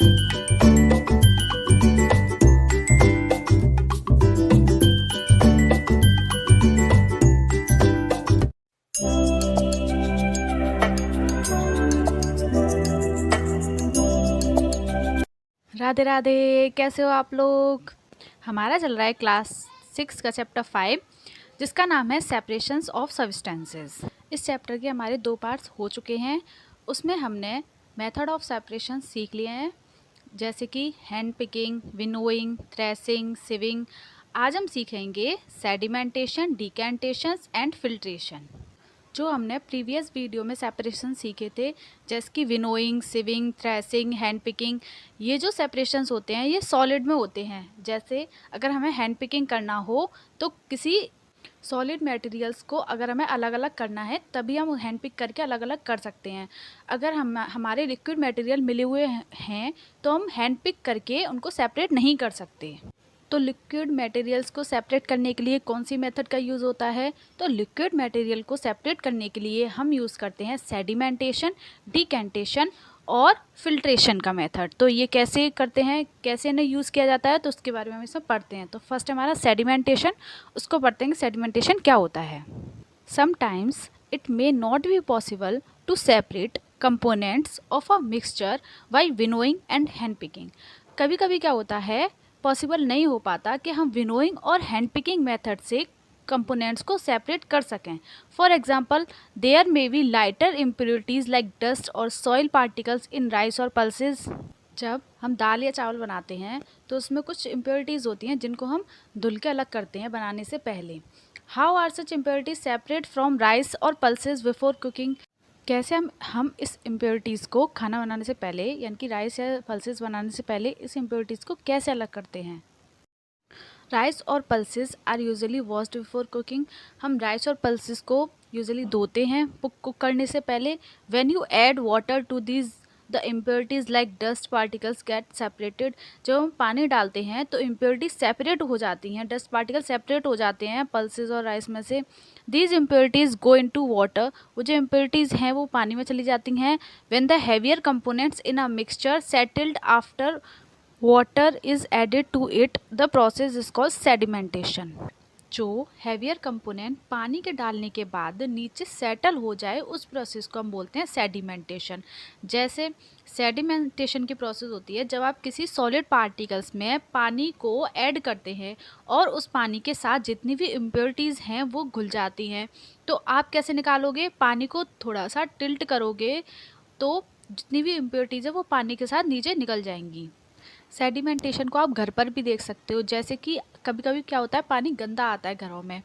राधे राधे, कैसे हो आप लोग। हमारा चल रहा है क्लास 6 का चैप्टर 5, जिसका नाम है सेपरेशंस ऑफ सब्सटेंसेस। इस चैप्टर के हमारे 2 पार्ट्स हो चुके हैं। उसमें हमने मेथड ऑफ सेपरेशन सीख लिए हैं, जैसे कि हैंड पिकिंग, विनोइंग, थ्रेसिंग, सिविंग। आज हम सीखेंगे सेडिमेंटेशन, डिकेंटेशंस एंड फिल्ट्रेशन। जो हमने प्रीवियस वीडियो में सेपरेशन सीखे थे, जैसे कि विनोइंग, सिविंग, थ्रेसिंग, हैंड पिकिंग, ये जो सेपरेशंस होते हैं ये सॉलिड में होते हैं। जैसे अगर हमें हैंड पिकिंग करना हो तो किसी सॉलिड मटेरियल्स को अगर हमें अलग अलग करना है तभी हम हैंड पिक करके अलग अलग कर सकते हैं। अगर हमारे लिक्विड मटेरियल मिले हुए हैं तो हम हैंड पिक करके उनको सेपरेट नहीं कर सकते। तो लिक्विड मटेरियल्स को सेपरेट करने के लिए कौन सी मेथड का यूज़ होता है? तो लिक्विड मटेरियल को सेपरेट करने के लिए हम यूज़ करते हैं सेडिमेंटेशन, डिकेंटेशन और फिल्ट्रेशन का मेथड। तो ये कैसे करते हैं, कैसे इन्हें यूज़ किया जाता है, तो उसके बारे में हम इसमें पढ़ते हैं। तो फर्स्ट हमारा सेडिमेंटेशन, उसको पढ़ते हैं कि सेडिमेंटेशन क्या होता है। Sometimes it may not be possible to separate components of a mixture by winnowing and hand picking. कभी कभी क्या होता है, पॉसिबल नहीं हो पाता कि हम विनोइंग और हैंड पिकिंग मेथड से कंपोनेंट्स को सेपरेट कर सकें। For example, there may be lighter impurities like dust और सॉइल पार्टिकल्स इन राइस और पल्सेस। जब हम दाल या चावल बनाते हैं तो उसमें कुछ इम्प्योरिटीज़ होती हैं जिनको हम धुल के अलग करते हैं बनाने से पहले। How are such impurities separate from rice और पल्सेस बिफोर कुकिंग? कैसे हम इस इम्प्योरिटीज़ को खाना बनाने से पहले, यानी कि राइस या पल्सेस बनाने से पहले, इस इम्प्योरिटीज़ को कैसे अलग करते हैं? राइस और pulses are usually washed before cooking. हम राइस और पल्सेस को यूजुअली धोते हैं कुक करने से पहले। When you add water to these the impurities like dust particles get separated. जब हम पानी डालते हैं तो इम्प्योरिटीज सेपरेट हो जाती हैं, डस्ट पार्टिकल सेपरेट हो जाते हैं पल्सेस और राइस में से। These impurities go into water. वो जो इम्प्योरिटीज़ हैं वो पानी में चली जाती हैं। When the heavier components in a mixture settled after water is added to it, the process is called sedimentation. जो हैवियर कंपोनेंट पानी के डालने के बाद नीचे सेटल हो जाए उस प्रोसेस को हम बोलते हैं सेडिमेंटेशन। जैसे सेडिमेंटेशन की प्रोसेस होती है जब आप किसी सॉलिड पार्टिकल्स में पानी को ऐड करते हैं और उस पानी के साथ जितनी भी इम्प्योरिटीज़ हैं वो घुल जाती हैं। तो आप कैसे निकालोगे? पानी को थोड़ा सा टिल्ट करोगे तो जितनी भी इम्प्योरिटीज़ है वो पानी के साथ नीचे निकल जाएंगी। सेडिमेंटेशन को आप घर पर भी देख सकते हो। जैसे कि कभी कभी क्या होता है, पानी गंदा आता है घरों में,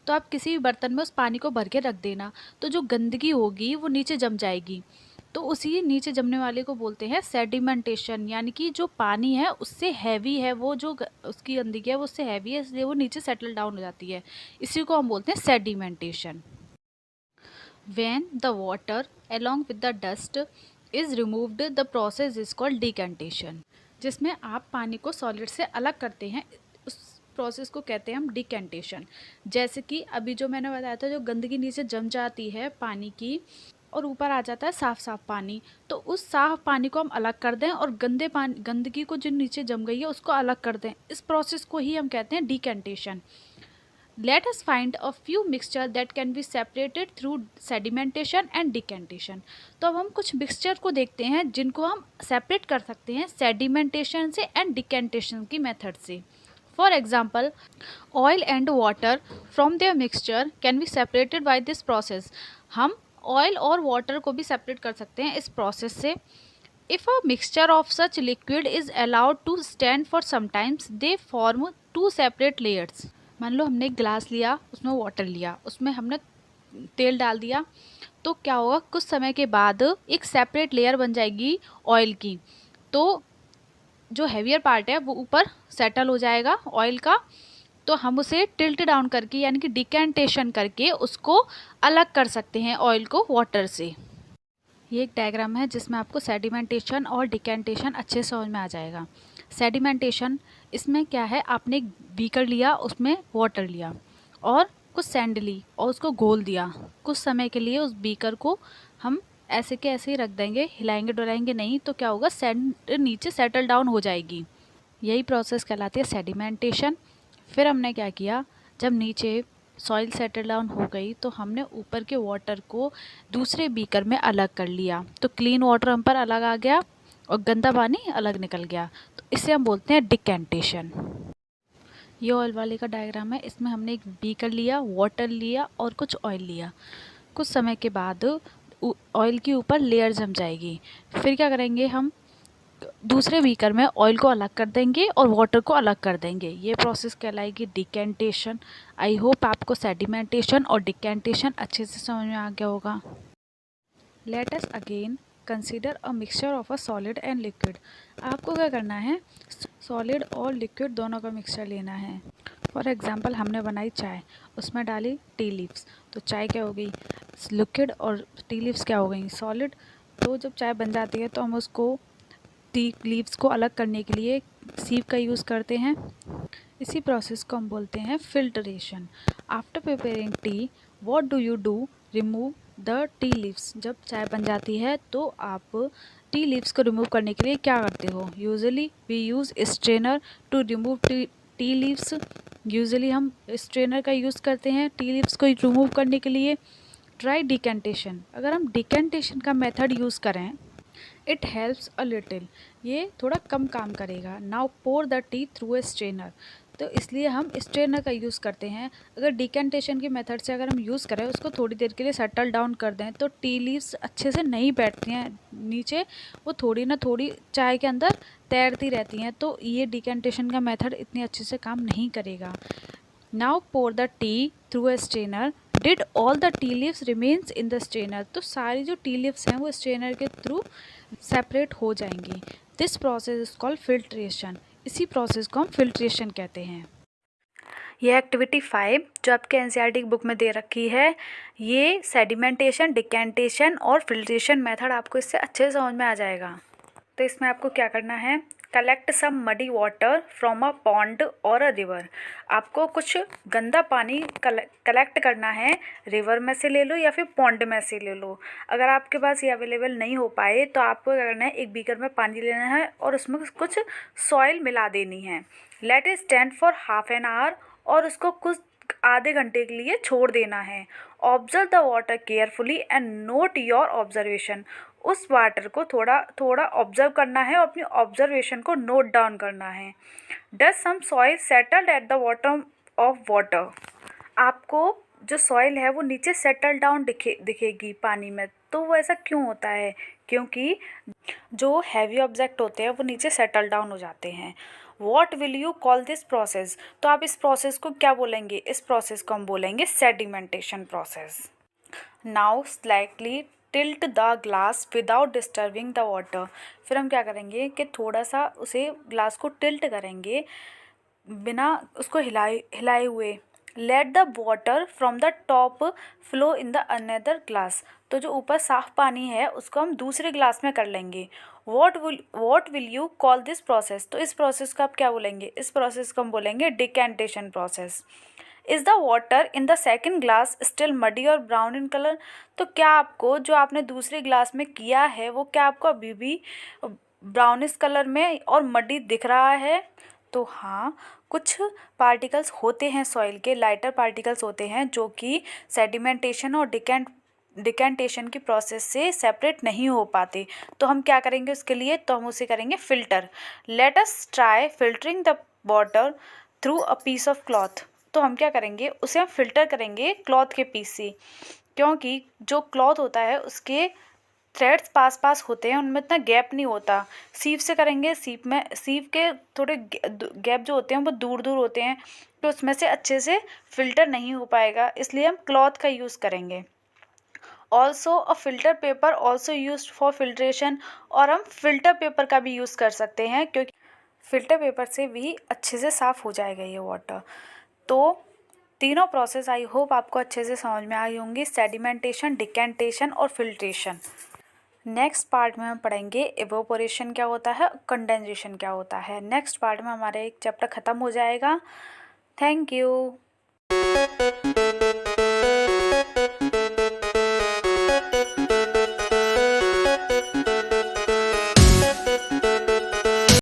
तो आप किसी भी बर्तन में उस पानी को भर के रख देना, तो जो गंदगी होगी वो नीचे जम जाएगी। तो उसी नीचे जमने वाले को बोलते हैं सेडिमेंटेशन, यानी कि जो पानी है उससे हैवी है, वो जो उसकी गंदगी है वो उससे हैवी है, इसलिए वो नीचे सेटल डाउन हो जाती है। इसी को हम बोलते हैं sedimentation. When the water along with the dust is removed, the process is called decantation। जिसमें आप पानी को सॉलिड से अलग करते हैं, उस प्रोसेस को कहते हैं हम डिकेंटेशन। जैसे कि अभी जो मैंने बताया था, जो गंदगी नीचे जम जाती है पानी की और ऊपर आ जाता है साफ़ साफ़ पानी, तो उस साफ़ पानी को हम अलग कर दें और गंदगी को जो नीचे जम गई है उसको अलग कर दें। इस प्रोसेस को ही हम कहते हैं decantation. Let us find a few mixture that can be separated through sedimentation and decantation। तो अब हम कुछ मिक्सचर को देखते हैं जिनको हम सेपरेट कर सकते हैं सेडिमेंटेशन से एंड डिकेंटेशन की मेथड से। For example, oil and water from there mixture can be separated by this process. हम ऑयल और वाटर को भी सेपरेट कर सकते हैं इस प्रोसेस से। If a mixture of such liquid is allowed to stand for some times, they form two separate layers। मान लो हमने एक गिलास लिया, उसमें वाटर लिया, उसमें हमने तेल डाल दिया, तो क्या होगा, कुछ समय के बाद एक सेपरेट लेयर बन जाएगी ऑयल की। तो जो हैवियर पार्ट है वो ऊपर सेटल हो जाएगा ऑयल का, तो हम उसे टिल्ट डाउन करके यानी कि डिकेंटेशन करके उसको अलग कर सकते हैं ऑयल को वाटर से। ये एक डायग्राम है जिसमें आपको सेडिमेंटेशन और डिकेंटेशन अच्छे से समझ में आ जाएगा। सेडिमेंटेशन, इसमें क्या है, आपने एक बीकर लिया, उसमें वाटर लिया और कुछ सैंड ली और उसको घोल दिया। कुछ समय के लिए उस बीकर को हम ऐसे के ऐसे ही रख देंगे, हिलाएंगे डुलाएंगे नहीं, तो क्या होगा, सैंड नीचे सेटल डाउन हो जाएगी। यही प्रोसेस कहलाती है सेडिमेंटेशन। फिर हमने क्या किया, जब नीचे सॉइल सेटल डाउन हो गई तो हमने ऊपर के वाटर को दूसरे बीकर में अलग कर लिया, तो क्लीन वाटर हम पर अलग आ गया और गंदा पानी अलग निकल गया। तो इसे हम बोलते हैं डिकेंटेशन। ये ऑयल वाले का डायग्राम है। इसमें हमने एक बीकर लिया, वाटर लिया और कुछ ऑयल लिया। कुछ समय के बाद ऑयल के ऊपर लेयर जम जाएगी। फिर क्या करेंगे, हम दूसरे बीकर में ऑयल को अलग कर देंगे और वाटर को अलग कर देंगे। ये प्रोसेस कहलाएगी डिकेंटेशन। आई होप आपको सेडिमेंटेशन और डिकेंटेशन अच्छे से समझ में आ गया होगा। Let us again consider a mixture of a solid and liquid. आपको क्या करना है, सॉलिड और लिक्विड दोनों का मिक्सचर लेना है। फॉर एग्जांपल हमने बनाई चाय, उसमें डाली टी लीव्स, तो चाय क्या हो गई, लिक्विड, और टी लीव्स क्या हो गई, सॉलिड। तो जब चाय बन जाती है तो हम उसको टी लीव्स को अलग करने के लिए सीप का यूज़ करते हैं। इसी प्रोसेस को हम बोलते हैं filtration. After preparing T, what do you do, remove the tea leaves. जब चाय बन जाती है तो आप टी लीव्स को रिमूव करने के लिए क्या करते हो, usually we use strainer to remove tea leaves. Usually हम स्ट्रेनर का यूज़ करते हैं टी लीव्स को रिमूव करने के लिए। Try decantation. अगर हम डिकेंटेशन का मेथड यूज़ करें, इट हेल्प्स अ लिटिल, ये थोड़ा कम काम करेगा। Now pour the tea through a strainer, तो इसलिए हम स्ट्रेनर का यूज़ करते हैं। अगर डिकेंटेशन के मेथड से अगर हम यूज़ करें, उसको थोड़ी देर के लिए सेटल डाउन कर दें, तो टी लीव्स अच्छे से नहीं बैठती हैं नीचे, वो थोड़ी ना थोड़ी चाय के अंदर तैरती रहती हैं, तो ये डिकेंटेशन का मेथड इतनी अच्छे से काम नहीं करेगा। Now pour the tea through a strainer, did all the tea leaves remains in the strainer, तो सारी जो टी लीव्स हैं वो स्ट्रेनर के थ्रू सेपरेट हो जाएंगी। This process is called filtration. इसी प्रोसेस को हम फिल्ट्रेशन कहते हैं। यह एक्टिविटी 5 जो आपके एनसीईआरटी बुक में दे रखी है, ये सेडिमेंटेशन, डिकेंटेशन और फिल्ट्रेशन मेथड आपको इससे अच्छे से समझ में आ जाएगा। तो इसमें आपको क्या करना है, collect some muddy water from a pond और अ रिवर। आपको कुछ गंदा पानी कलेक्ट करना है, रिवर में से ले लो या फिर पॉन्ड में से ले लो। अगर आपके पास ये अवेलेबल नहीं हो पाए तो आपको क्या करना है, एक बीकर में पानी लेना है और उसमें कुछ सॉइल मिला देनी है। Let it stand for half an hour, और उसको कुछ आधे घंटे के लिए छोड़ देना है। Observe the water carefully and not your observation. उस वाटर को थोड़ा थोड़ा ऑब्जर्व करना है और अपनी ऑब्जर्वेशन को नोट डाउन करना है। Does some soil settled at the bottom of water. आपको जो सॉइल है वो नीचे सेटल डाउन दिखेगी पानी में, तो वो ऐसा क्यों होता है, क्योंकि जो हैवी ऑब्जेक्ट होते हैं वो नीचे सेटल डाउन हो जाते हैं। What will you call this process, तो आप इस प्रोसेस को क्या बोलेंगे, इस प्रोसेस को हम बोलेंगे sedimentation process. Now slightly tilt the glass without disturbing the water. फिर हम क्या करेंगे कि थोड़ा सा उसे ग्लास को टिल्ट करेंगे बिना उसको हिलाए हुए। Let the water from the top flow in the another glass, तो जो ऊपर साफ पानी है उसको हम दूसरे ग्लास में कर लेंगे। What will you call this process, तो इस प्रोसेस को आप क्या बोलेंगे, इस प्रोसेस को हम बोलेंगे decantation process. Is the water in the second glass still muddy और ब्राउन इन कलर, तो क्या आपको जो आपने दूसरे ग्लास में किया है वो क्या आपको अभी भी ब्राउनिश कलर में और मडी दिख रहा है। तो हाँ, कुछ पार्टिकल्स होते हैं सॉइल के, लाइटर पार्टिकल्स होते हैं जो कि सेडिमेंटेशन और डिकेंटेशन की प्रोसेस से सेपरेट नहीं हो पाते। तो हम क्या करेंगे उसके लिए, तो हम उसे करेंगे filter. Let us try filtering the water through a piece of cloth. तो हम क्या करेंगे, उसे हम फ़िल्टर करेंगे क्लॉथ के पीस से, क्योंकि जो क्लॉथ होता है उसके थ्रेड्स पास पास होते हैं, उनमें इतना गैप नहीं होता। सीप से करेंगे, सीप के थोड़े गैप जो होते हैं वो दूर दूर होते हैं, तो उसमें से अच्छे से फ़िल्टर नहीं हो पाएगा, इसलिए हम क्लॉथ का यूज़ करेंगे। Also a filter paper also use for filtration, और हम फ़िल्टर पेपर का भी यूज़ कर सकते हैं क्योंकि फ़िल्टर पेपर से भी अच्छे से साफ़ हो जाएगा ये वाटर। तो तीनों प्रोसेस आई होप आपको अच्छे से समझ में आई होंगी, सेडिमेंटेशन, डिकेंटेशन और फिल्ट्रेशन। नेक्स्ट पार्ट में हम पढ़ेंगे इवेपोरेशन क्या होता है, कंडेंसेशन क्या होता है। नेक्स्ट पार्ट में हमारा एक चैप्टर ख़त्म हो जाएगा। Thank you.